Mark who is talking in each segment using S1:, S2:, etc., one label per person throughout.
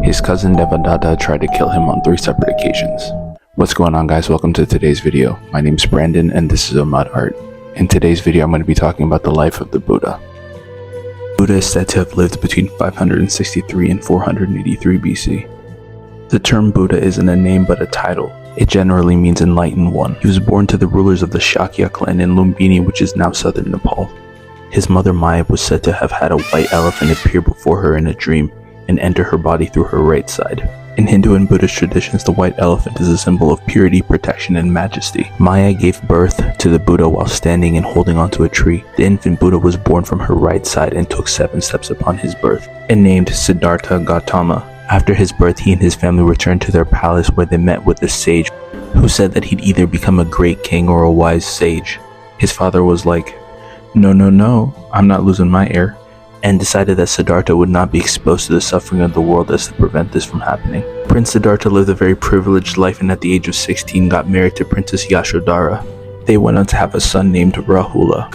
S1: His cousin Devadatta tried to kill him on 3 separate occasions. What's going on, guys? Welcome to today's video. My name's Brandon and this is Ahmad Art. In today's video I'm going to be talking about the life of the Buddha. Buddha is said to have lived between 563 and 483 BC. The term Buddha isn't a name but a title. It generally means enlightened one. He was born to the rulers of the Shakya clan in Lumbini, which is now southern Nepal. His mother Maya was said to have had a white elephant appear before her in a dream and enter her body through her right side. In Hindu and Buddhist traditions, the white elephant is a symbol of purity, protection, and majesty. Maya gave birth to the Buddha while standing and holding onto a tree. The infant Buddha was born from her right side and took 7 steps upon his birth, and named Siddhartha Gautama. After his birth, he and his family returned to their palace where they met with a sage who said that he'd either become a great king or a wise sage. His father was like, No, I'm not losing my heir, and decided that Siddhartha would not be exposed to the suffering of the world as to prevent this from happening. Prince Siddhartha lived a very privileged life and at the age of 16 got married to Princess Yashodhara. They went on to have a son named Rahula.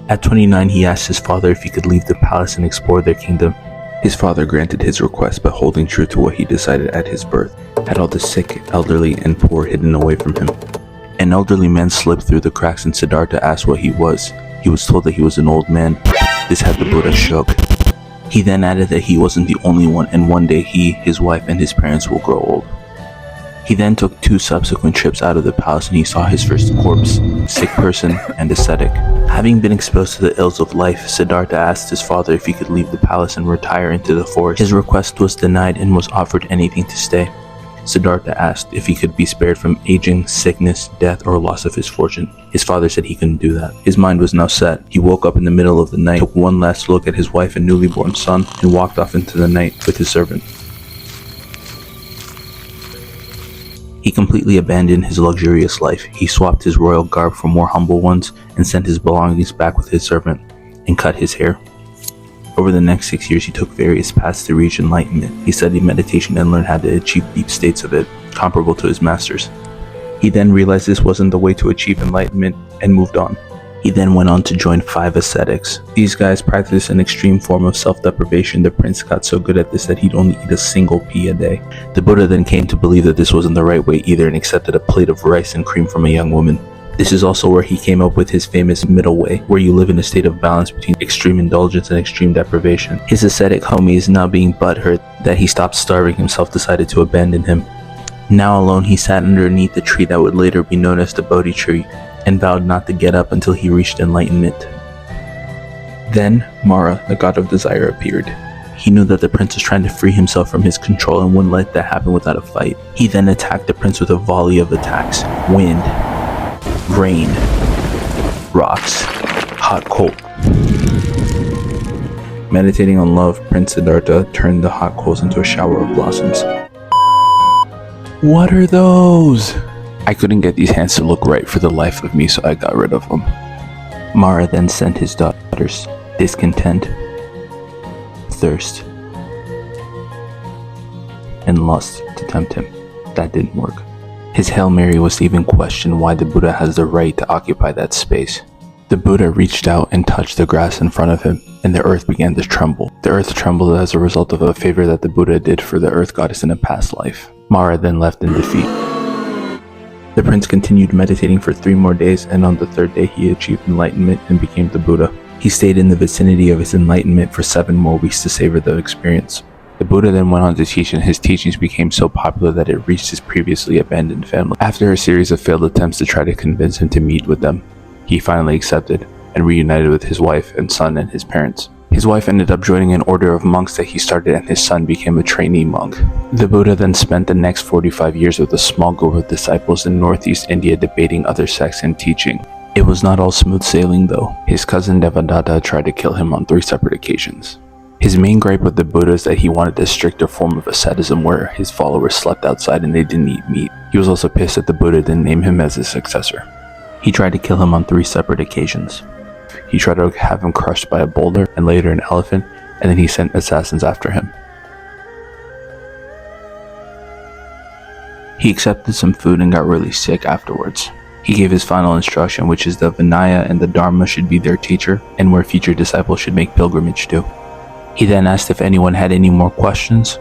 S1: At 29, he asked his father if he could leave the palace and explore their kingdom. His father granted his request by holding true to what he decided at his birth, had all the sick, elderly, and poor hidden away from him. An elderly man slipped through the cracks and Siddhartha asked what he was. He was told that he was an old man. This had the Buddha shook. He then added that he wasn't the only one and one day he, his wife, and his parents will grow old. He then took 2 subsequent trips out of the palace and he saw his first corpse, sick person, and ascetic. Having been exposed to the ills of life, Siddhartha asked his father if he could leave the palace and retire into the forest. His request was denied and was offered anything to stay. Siddhartha asked if he could be spared from aging, sickness, death, or loss of his fortune. His father said he couldn't do that. His mind was now set. He woke up in the middle of the night, took one last look at his wife and newly born son, and walked off into the night with his servant. He completely abandoned his luxurious life. He swapped his royal garb for more humble ones and sent his belongings back with his servant, and cut his hair. Over the next 6 years, he took various paths to reach enlightenment. He studied meditation and learned how to achieve deep states of it, comparable to his masters. He then realized this wasn't the way to achieve enlightenment and moved on. He then went on to join 5 ascetics. These guys practiced an extreme form of self-deprivation. The prince got so good at this that he'd only eat a single pea a day. The Buddha then came to believe that this wasn't the right way either and accepted a plate of rice and cream from a young woman. This is also where he came up with his famous middle way, where you live in a state of balance between extreme indulgence and extreme deprivation. His ascetic homies, now being butthurt that he stopped starving himself, decided to abandon him. Now alone, he sat underneath the tree that would later be known as the Bodhi tree, and vowed not to get up until he reached enlightenment. Then, Mara, the god of desire, appeared. He knew that the prince was trying to free himself from his control and wouldn't let that happen without a fight. He then attacked the prince with a volley of attacks. Wind, rain, rocks, hot coal. Meditating on love, Prince Siddhartha turned the hot coals into a shower of blossoms. What are those? I couldn't get these hands to look right for the life of me, so I got rid of them. Mara then sent his daughters, Discontent, Thirst, and Lust to tempt him. That didn't work. His Hail Mary was to even question why the Buddha has the right to occupy that space. The Buddha reached out and touched the grass in front of him, and the earth began to tremble. The earth trembled as a result of a favor that the Buddha did for the earth goddess in a past life. Mara then left in defeat. The prince continued meditating for 3 more days, and on the 3rd day he achieved enlightenment and became the Buddha. He stayed in the vicinity of his enlightenment for 7 more weeks to savor the experience. The Buddha then went on to teach, and his teachings became so popular that it reached his previously abandoned family. After a series of failed attempts to try to convince him to meet with them, he finally accepted and reunited with his wife and son and his parents. His wife ended up joining an order of monks that he started, and his son became a trainee monk. The Buddha then spent the next 45 years with a small group of disciples in northeast India debating other sects and teaching. It was not all smooth sailing though. His cousin Devadatta tried to kill him on 3 separate occasions. His main gripe with the Buddha is that he wanted a stricter form of asceticism where his followers slept outside and they didn't eat meat. He was also pissed that the Buddha didn't name him as his successor. He tried to kill him on 3 separate occasions. He tried to have him crushed by a boulder and later an elephant, and then he sent assassins after him. He accepted some food and got really sick afterwards. He gave his final instruction, which is the Vinaya and the Dharma should be their teacher, and where future disciples should make pilgrimage to. He then asked if anyone had any more questions,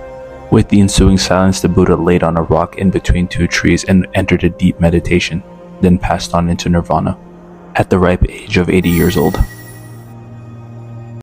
S1: With the ensuing silence, the Buddha laid on a rock in between two trees and entered a deep meditation, then passed on into nirvana, at the ripe age of 80 years old.